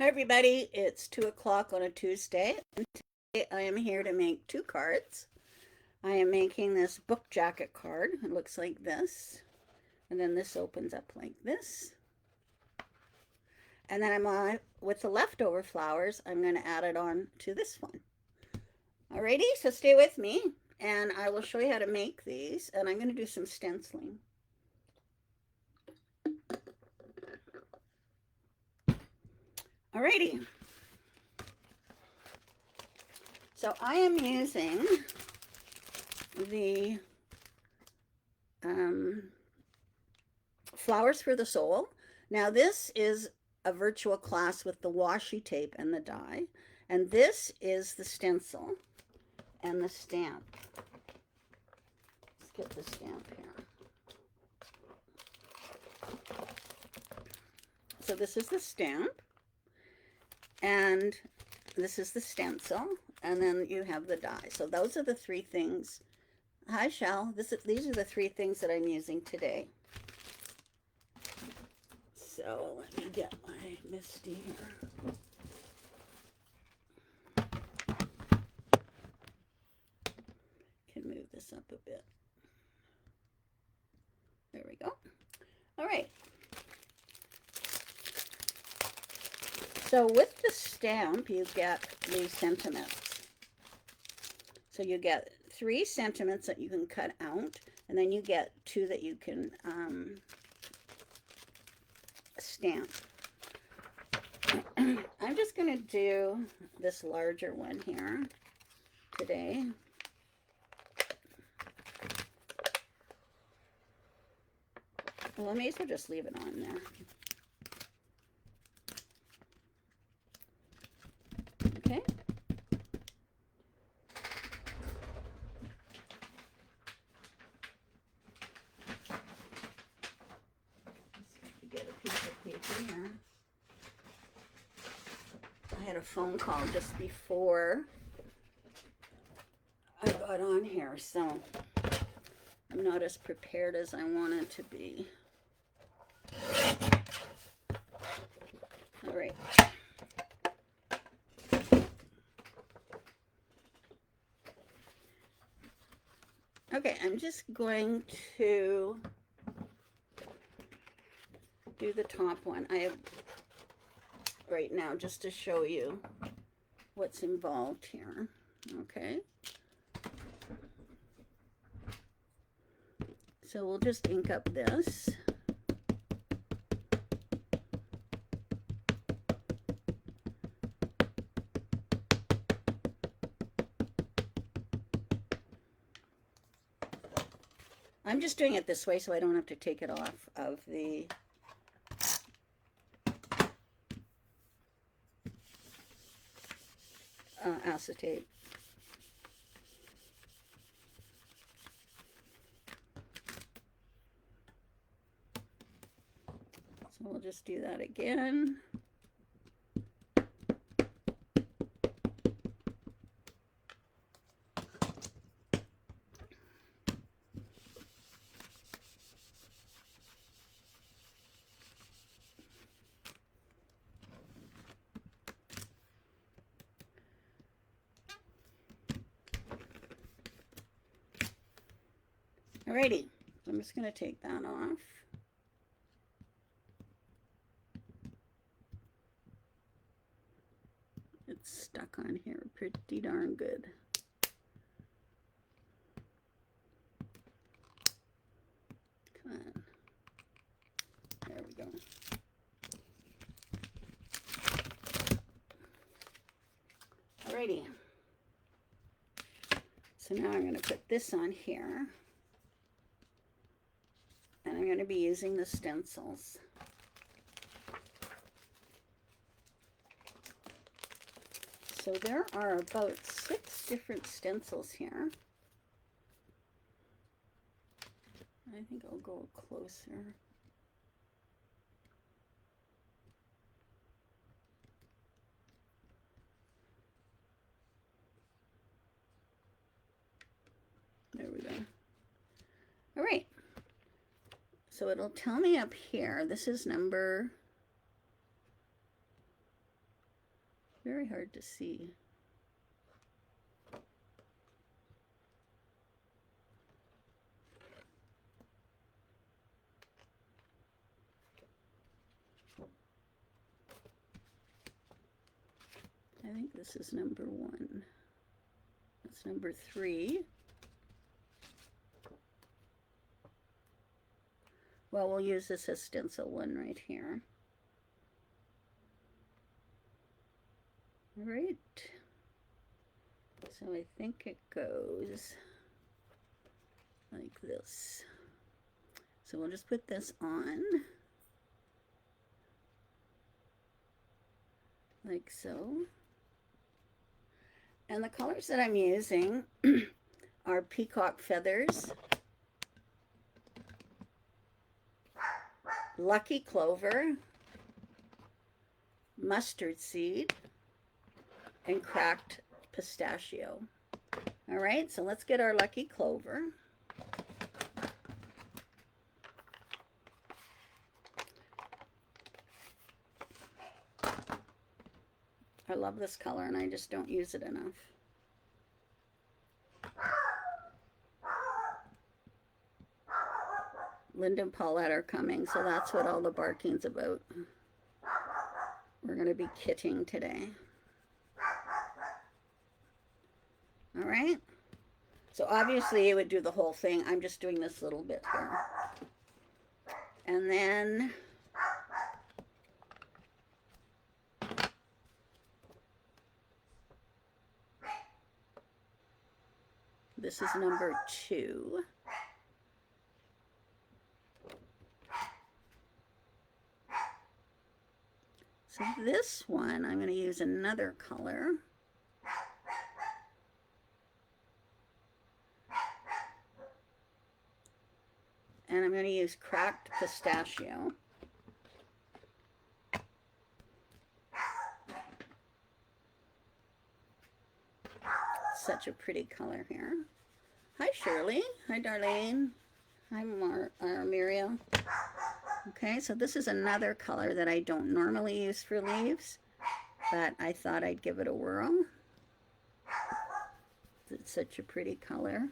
Hi everybody, it's 2 o'clock on a Tuesday. And today I am here to make two cards. I am making this book jacket card. It looks like this. And then this opens up like this. And then I'm on, with the leftover flowers, I'm going to add it on to this one. Alrighty, so stay with me and I will show you how to make these. And I'm going to do some stenciling. Alrighty. So I am using the Flowers for the Soul. Now this is a virtual class with the washi tape and the die. And this is the stencil and the stamp. Let's get the stamp here. So this is the stamp. And this is the stencil. And then you have the die. So those are the three things. Hi, Shell. These are the three things that I'm using today. So let me get my Misty here. Can move this up a bit. There we go. All right. So with the stamp, you get these sentiments. So you get 3 sentiments that you can cut out, and then you get 2 that you can stamp. I'm just going to do this larger one here today. Well, I may as well just leave it on there. Okay. Get a piece of paper here. I had a phone call just before I got on here, so I'm not as prepared as I wanted to be. All right. Okay, I'm just going to do the top one. I have right now just to show you what's involved here. Okay. So we'll just ink up this. I'm just doing it this way so I don't have to take it off of the acetate. So we'll just do that again. Alrighty, so I'm just going to take that off. It's stuck on here pretty darn good. Come on. There we go. Alrighty. So now I'm going to put this on here. And I'm going to be using the stencils. So there are about 6 different stencils here. I think I'll go closer. There we go. All right. So it'll tell me up here, this is number Very hard to see. I think this is number 1. That's number 3. Well, we'll use this as stencil 1 right here. All right. So I think it goes like this. So we'll just put this on. Like so. And the colors that I'm using are peacock feathers, lucky clover, mustard seed, and cracked pistachio. All right, so let's get our lucky clover. I love this color and I just don't use it enough. Linda and Paulette are coming, so that's what all the barking's about. We're going to be kitting today. All right. So obviously you would do the whole thing. I'm just doing this little bit here. And then this is number 2. So this one, I'm going to use another color. And I'm going to use cracked pistachio. Such a pretty color here. Hi, Shirley. Hi, Darlene. Hi, Muriel. Okay, so this is another color that I don't normally use for leaves, but I thought I'd give it a whirl. It's such a pretty color.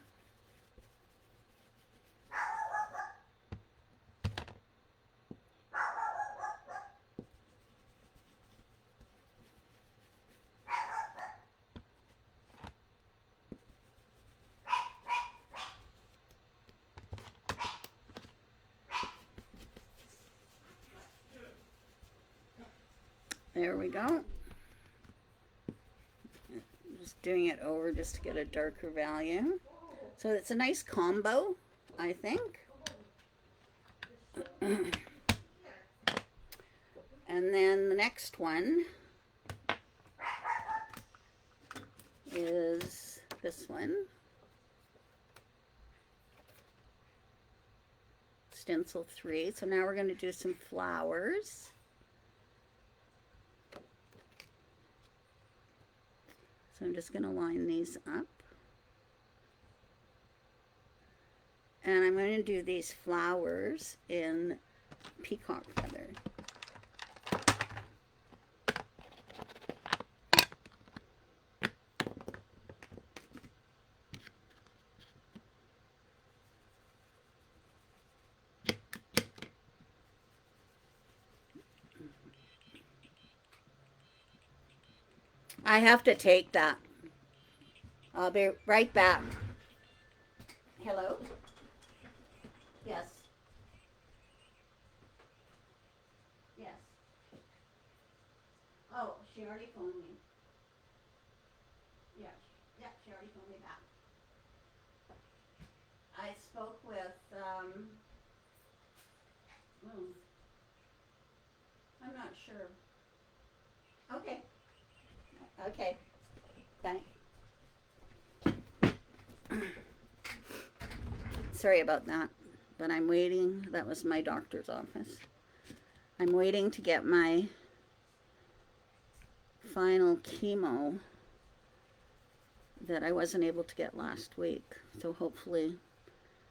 There we go. Just doing it over just to get a darker value. So it's a nice combo, I think. And then the next one is this one. Stencil 3. So now we're going to do some flowers. So I'm just going to line these up. And I'm going to do these flowers in peacock feather. I have to take that. I'll be right back. Hello? Yes. Yes. Oh, she already phoned me. Yeah. Yeah, she already phoned me back. I spoke with, I'm not sure. Okay. Okay. Thanks. Sorry about that, but I'm waiting. That was my doctor's office. I'm waiting to get my final chemo that I wasn't able to get last week. So hopefully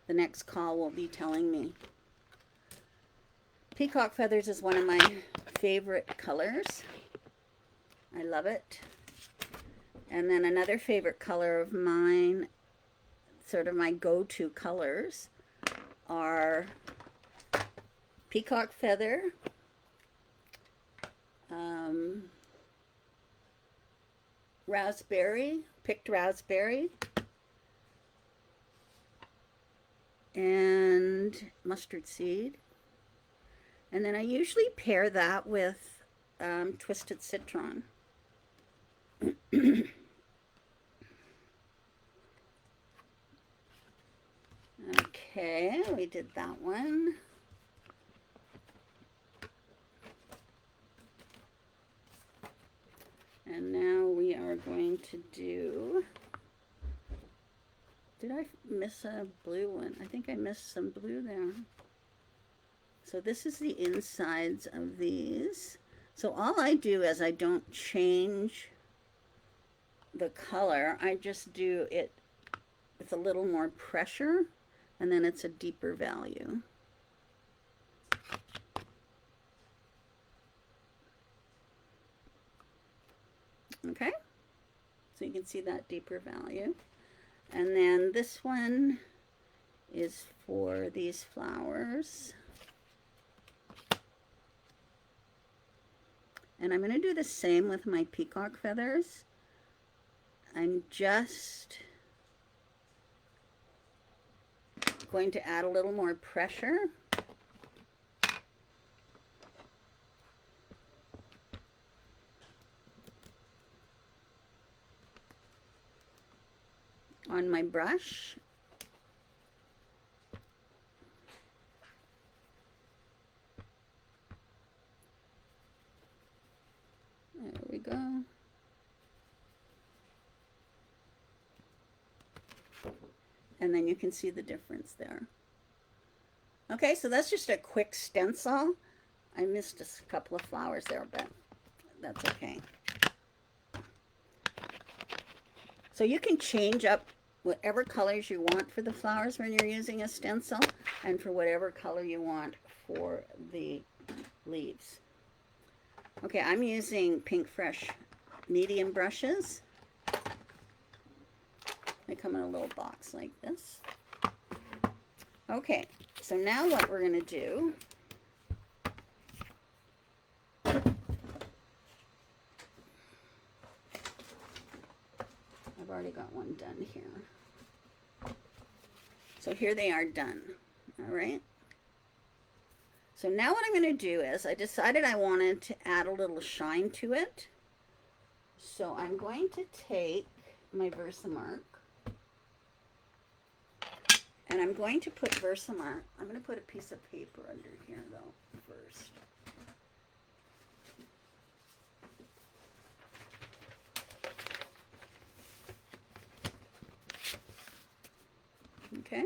the next call will be telling me. Peacock feathers is one of my favorite colors. I love it. And then another favorite color of mine, sort of my go-to colors, are peacock feather, raspberry, picked raspberry, and mustard seed. And then I usually pair that with twisted citron. Okay, we did that one. And now we are going to do, did I miss a blue one? I think I missed some blue there. So this is the insides of these. So all I do is I don't change the color. I just do it with a little more pressure, and then it's a deeper value. Okay, so you can see that deeper value. And then this one is for these flowers. And I'm going to do the same with my peacock feathers. I'm just going to add a little more pressure. On my brush. There we go. And then you can see the difference there. Okay, so that's just a quick stencil. I missed a couple of flowers there, but that's okay. So you can change up whatever colors you want for the flowers when you're using a stencil, and for whatever color you want for the leaves. Okay, I'm using Pinkfresh medium brushes. They come in a little box like this. Okay, so now what we're going to do, I've already got one done here. So here they are done. All right. So now what I'm going to do is, I decided I wanted to add a little shine to it. So I'm going to take my Versamark, and I'm going to put Versamark, I'm going to put a piece of paper under here though first. Okay.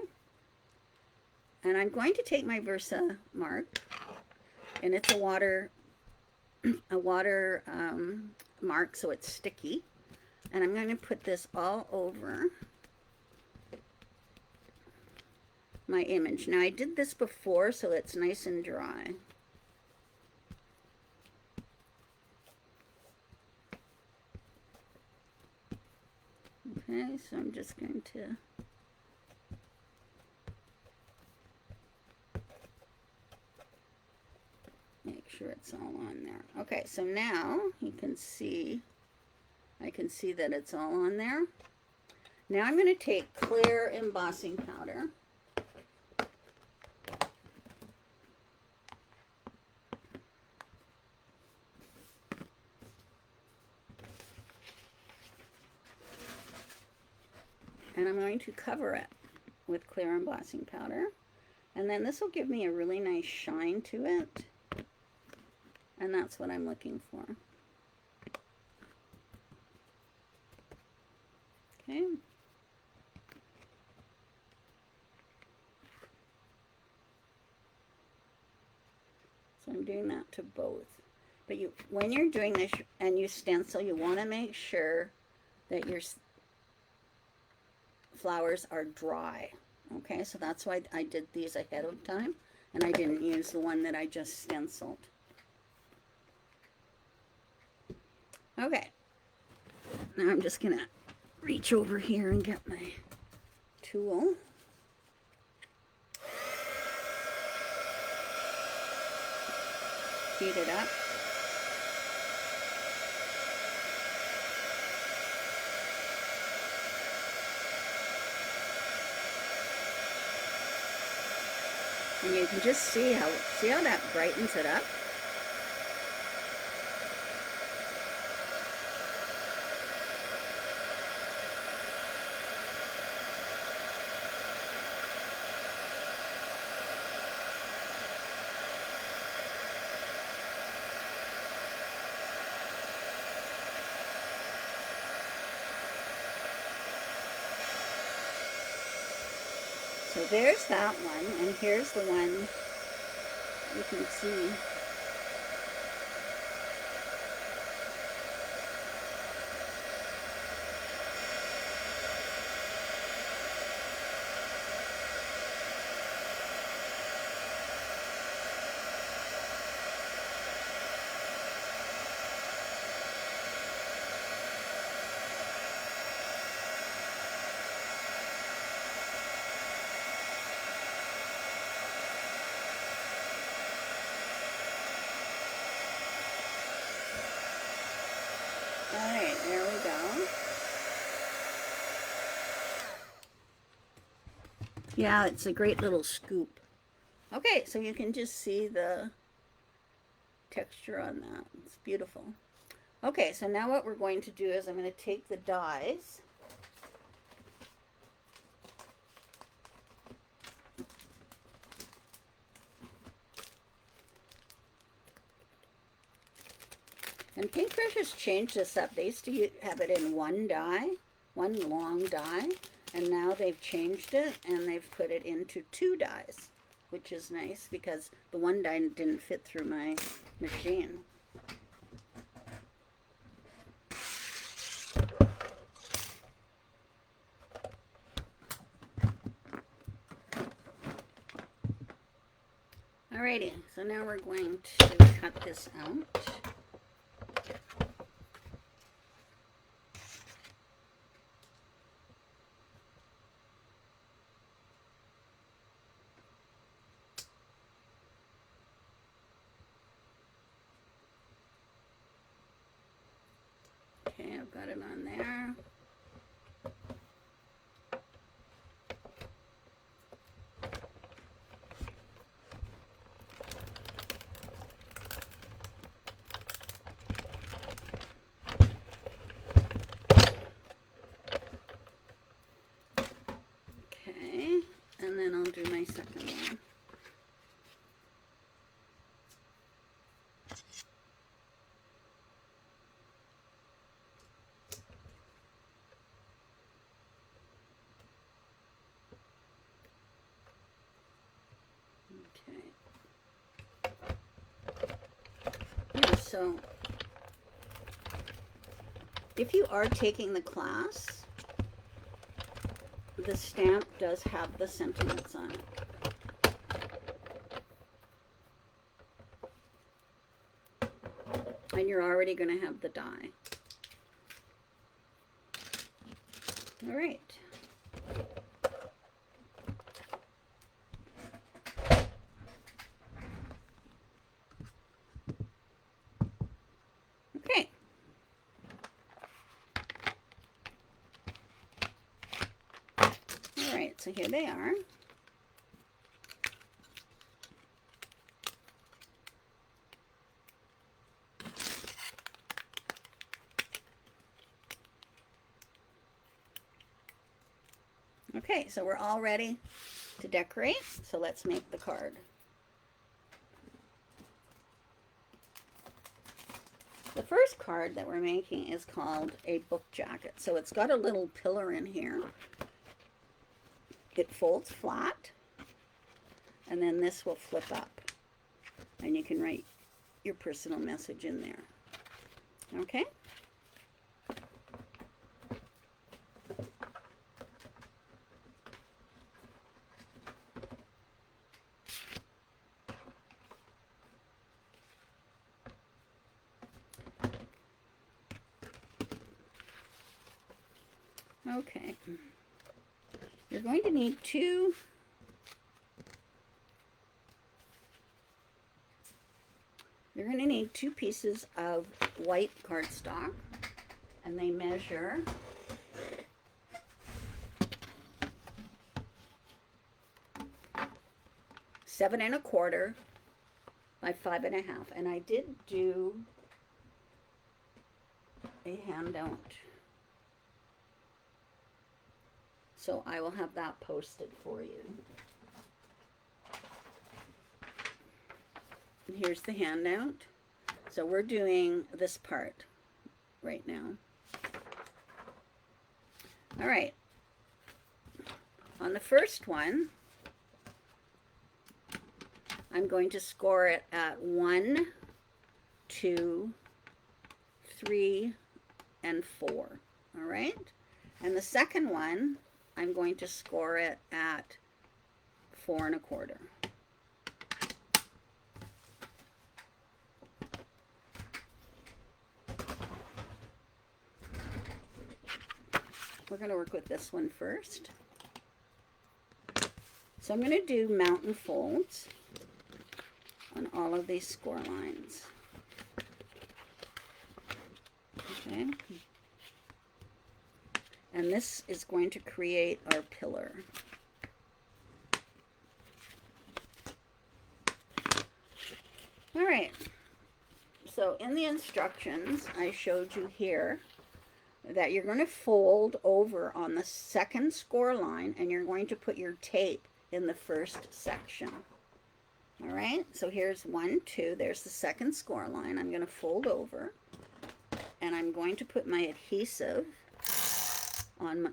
And I'm going to take my Versamark, and it's a water mark, so it's sticky. And I'm going to put this all over my image. Now I did this before, so it's nice and dry. Okay, so I'm just going to make sure it's all on there. Okay, so now you can see, I can see that it's all on there. Now I'm going to take clear embossing powder. And I'm going to cover it with clear embossing powder. And then this will give me a really nice shine to it. And that's what I'm looking for. Okay. So I'm doing that to both. But when you're doing this and you stencil, you want to make sure that your flowers are dry. Okay, so that's why I did these ahead of time, and I didn't use the one that I just stenciled. Okay, now I'm just gonna reach over here and get my tool. Heat it up. And you can just see how that brightens it up. So there's that one, and here's the one you can see. Alright, there we go. Yeah, it's a great little scoop. Okay, so you can just see the texture on that. It's beautiful. Okay, so now what we're going to do is I'm going to take the dies. And Pinkfresh has changed this up. They used to have it in one die, one long die, and now they've changed it and they've put it into 2 dies, which is nice because the one die didn't fit through my machine. Alrighty, so now we're going to cut this out. Okay, I've got it on there. Okay, and then I'll do my second one. Yeah, so if you are taking the class, the stamp does have the sentiments on it. And you're already going to have the die. All right. Okay. All right, so here they are. Okay, so we're all ready to decorate. So let's make the card. The first card that we're making is called a book jacket. So it's got a little pillar in here. It folds flat, and then this will flip up, and you can write your personal message in there. Okay? Okay. You're going to need two pieces of white cardstock, and they measure 7 1/4 by 5 1/2. And I did do a handout, so I will have that posted for you. And here's the handout. So we're doing this part right now. All right. On the first one, I'm going to score it at 1, 2, 3, and 4. All right. And the second one, I'm going to score it at 4 1/4. We're going to work with this one first. So I'm going to do mountain folds on all of these score lines. Okay. And this is going to create our pillar. All right. So in the instructions, I showed you here that you're going to fold over on the second score line, and you're going to put your tape in the first section. All right, so here's 1, 2, there's the second score line. I'm going to fold over, and I'm going to put my adhesive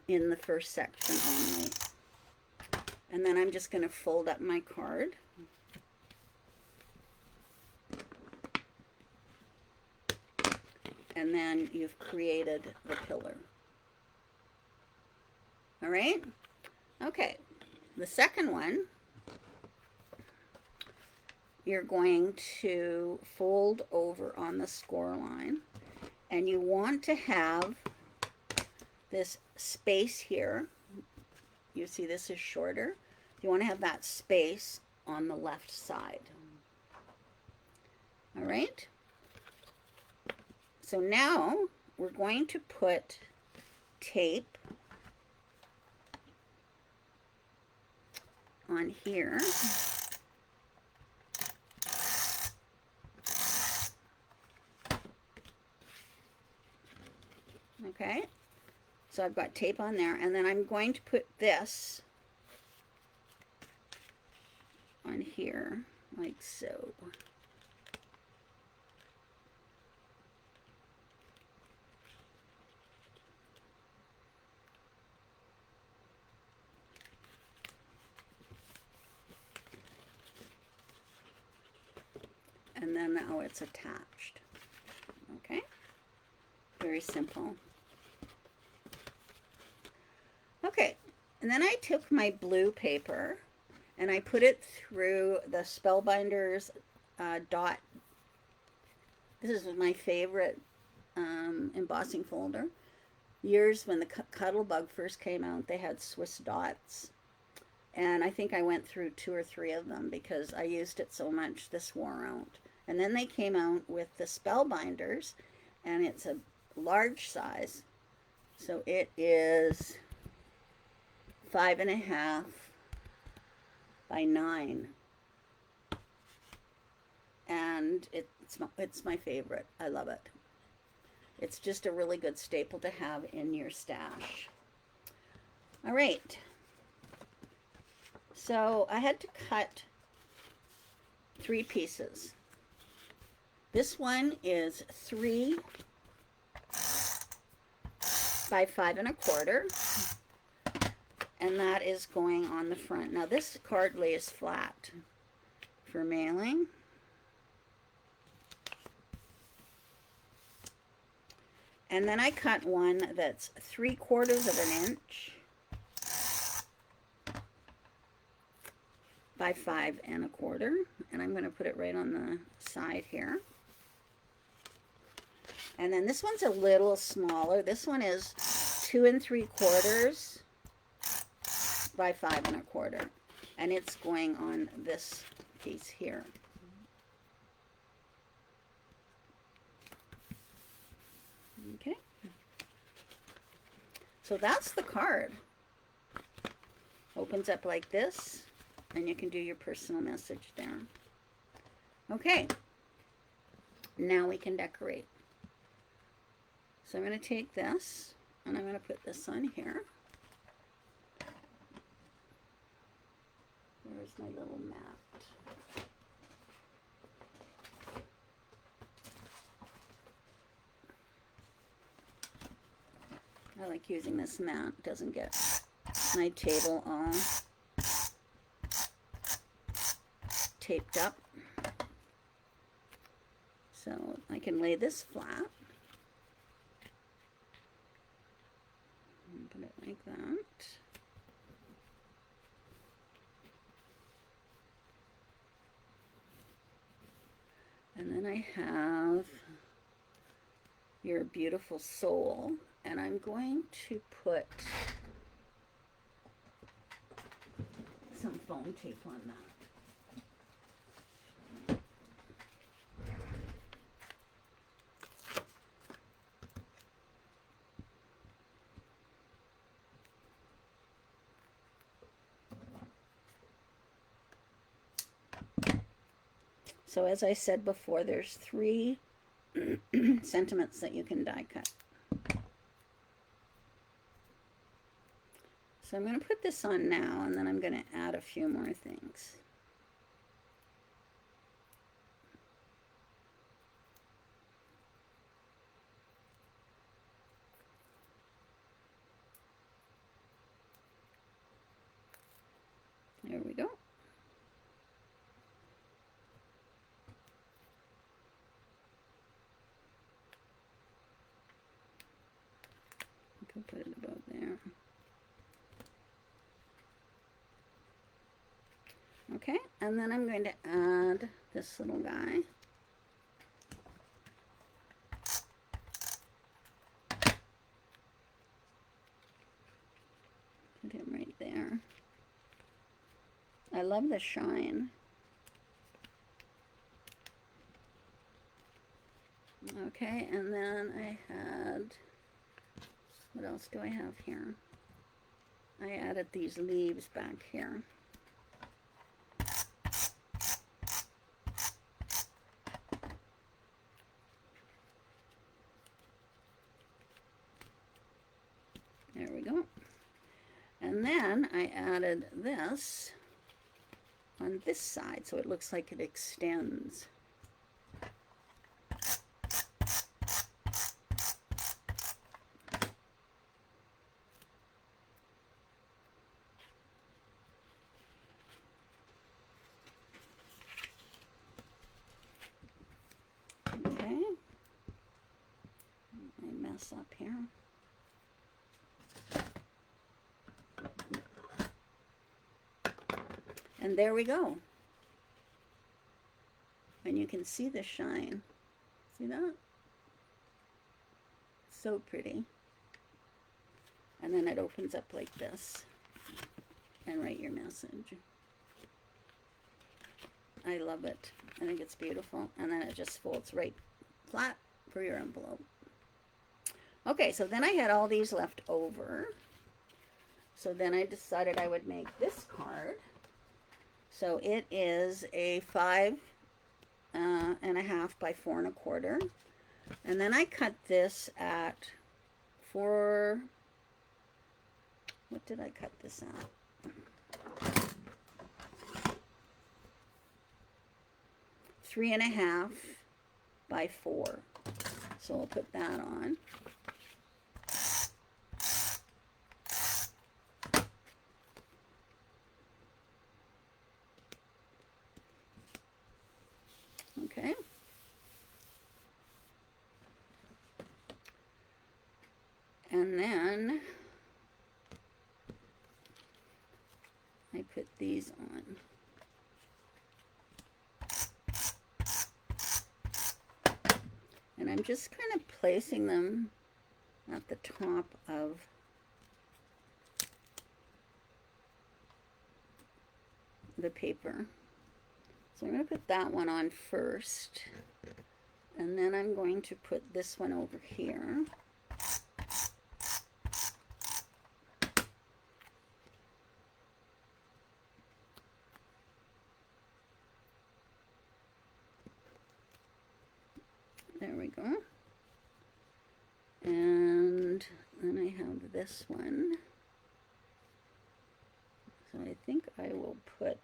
in the first section only. And then I'm just going to fold up my card. And then you've created the pillar. All right? Okay. The second one, you're going to fold over on the score line, and you want to have this space here. You see this is shorter. You want to have that space on the left side. All right? So now we're going to put tape on here. Okay, so I've got tape on there, and then I'm going to put this on here, like so. And then now it's attached. Okay, very simple. Okay, and then I took my blue paper and I put it through the Spellbinders dot. This is my favorite embossing folder. Years when the Cuttlebug first came out, they had Swiss dots. And I think I went through 2 or 3 of them because I used it so much, this wore out. And then they came out with the Spellbinders, and it's a large size. So it is 5 1/2 by 9. And it's my favorite. I love it. It's just a really good staple to have in your stash. All right. So I had to cut 3 pieces. This one is 3 by 5 1/4, and that is going on the front. Now this card lays flat for mailing. And then I cut one that's 3/4 of an inch by 5 1/4, and I'm going to put it right on the side here. And then this one's a little smaller. This one is 2 3/4 by 5 1/4, and it's going on this piece here. Okay, so that's the card. Opens up like this, and you can do your personal message there. Okay, now we can decorate. So I'm going to take this, and I'm going to put this on here. Where's my little mat? I like using this mat. It doesn't get my table all taped up. So I can lay this flat. And put it like that. And then I have your beautiful soul, and I'm going to put some foam tape on that. So as I said before, there's 3 sentiments that you can die cut. So I'm going to put this on now, and then I'm going to add a few more things. There we go. I can put it about there. Okay, and then I'm going to add this little guy. Put him right there. I love the shine. Okay, and then I had, what else do I have here? I added these leaves back here. There we go. And then I added this on this side, so it looks like it extends. Okay. I mess up here. And there we go. And you can see the shine. See that? So pretty. And then it opens up like this. And write your message. I love it. I think it's beautiful. And then it just folds right flat for your envelope. Okay, so then I had all these left over. So then I decided I would make this card. So it is a 5 1/2 by 4 1/4, and then I cut this at 4. What did I cut this at? 3 1/2 by 4. So we'll put that on. Okay. And then I put these on. And I'm just kind of placing them at the top of the paper. So I'm going to put that one on first, and then I'm going to put this one over here. There we go. And then I have this one. So I think I will put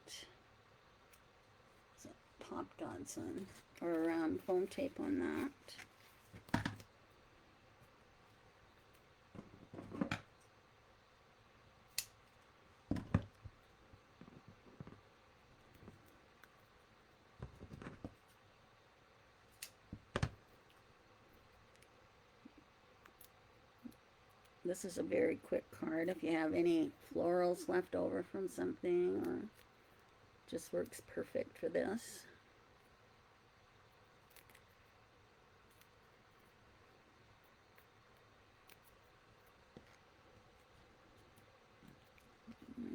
some pop dots on, or foam tape on that. This is a very quick card if you have any florals left over from something, or just works perfect for this.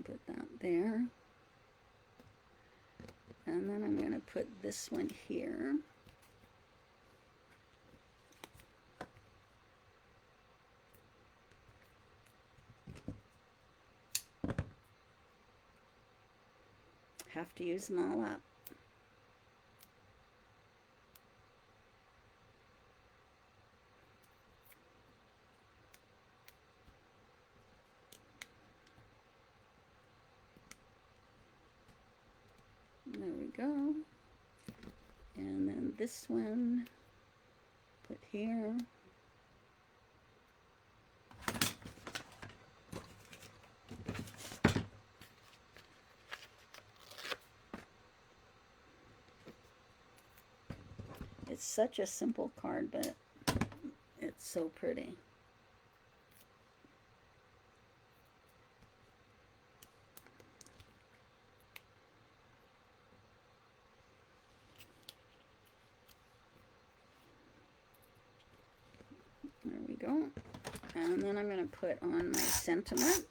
Put that there. And then I'm going to put this one here. Have to use them all up. There we go. And then this one, put here. It's such a simple card, but it's so pretty. There we go. And then I'm going to put on my sentiment.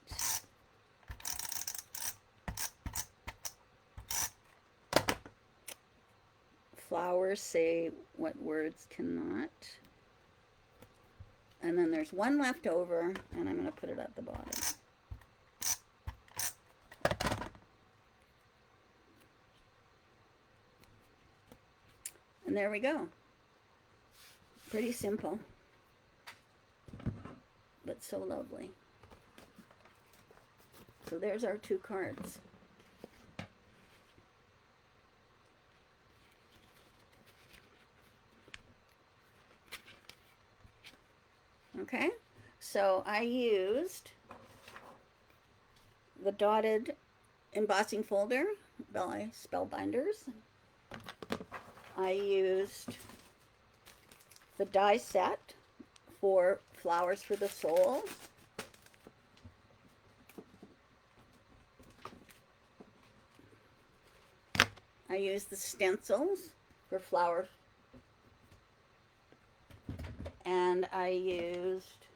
Flowers say what words cannot. And then there's one left over, and I'm going to put it at the bottom. And there we go. Pretty simple, but so lovely. So there's our 2 cards. Okay, so I used the dotted embossing folder by Spellbinders. I used the die set for Flowers for the Soul. I used the stencils for Flower, and I used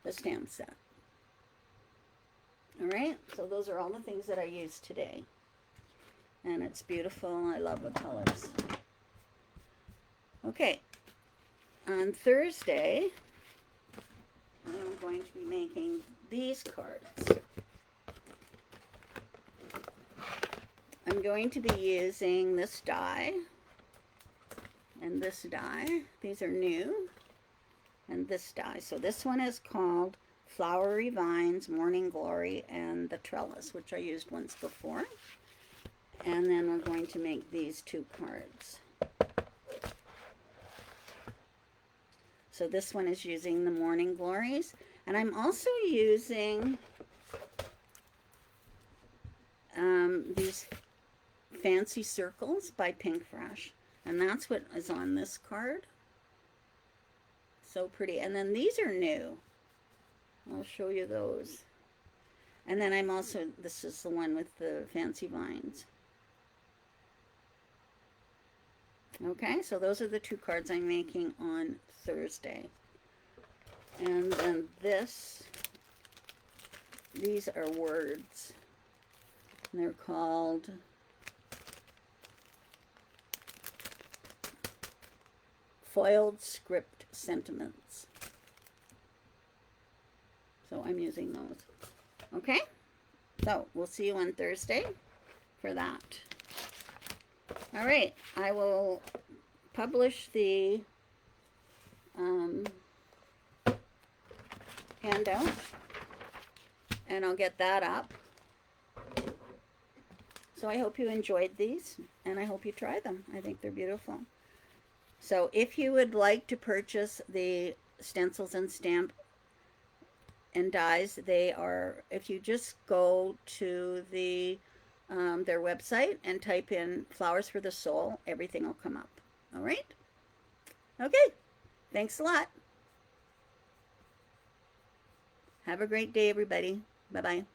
the stamp set. All right, so those are all the things that I used today. And it's beautiful. I love the colors. Okay, on Thursday, I'm going to be making these cards. I'm going to be using this die and this die. These are new. And this die. So this one is called Flowery Vines, Morning Glory, and the Trellis, which I used once before. And then we're going to make these 2 cards. So this one is using the Morning Glories. And I'm also using these Fancy Circles by Pinkfresh. And that's what is on this card. So pretty. And then these are new. I'll show you those. And then I'm also, this is the one with the fancy vines. Okay, so those are the 2 cards I'm making on Thursday. And then this these are words. And they're called foiled script sentiments. So I'm using those. Okay? So we'll see you on Thursday for that. All right. I will publish the handout, and I'll get that up. So I hope you enjoyed these, and I hope you try them. I think they're beautiful. So if you would like to purchase the stencils and stamp and dies, they are, if you just go to the their website and type in Flowers for the Soul, everything will come up. All right? Okay. Thanks a lot. Have a great day, everybody. Bye-bye.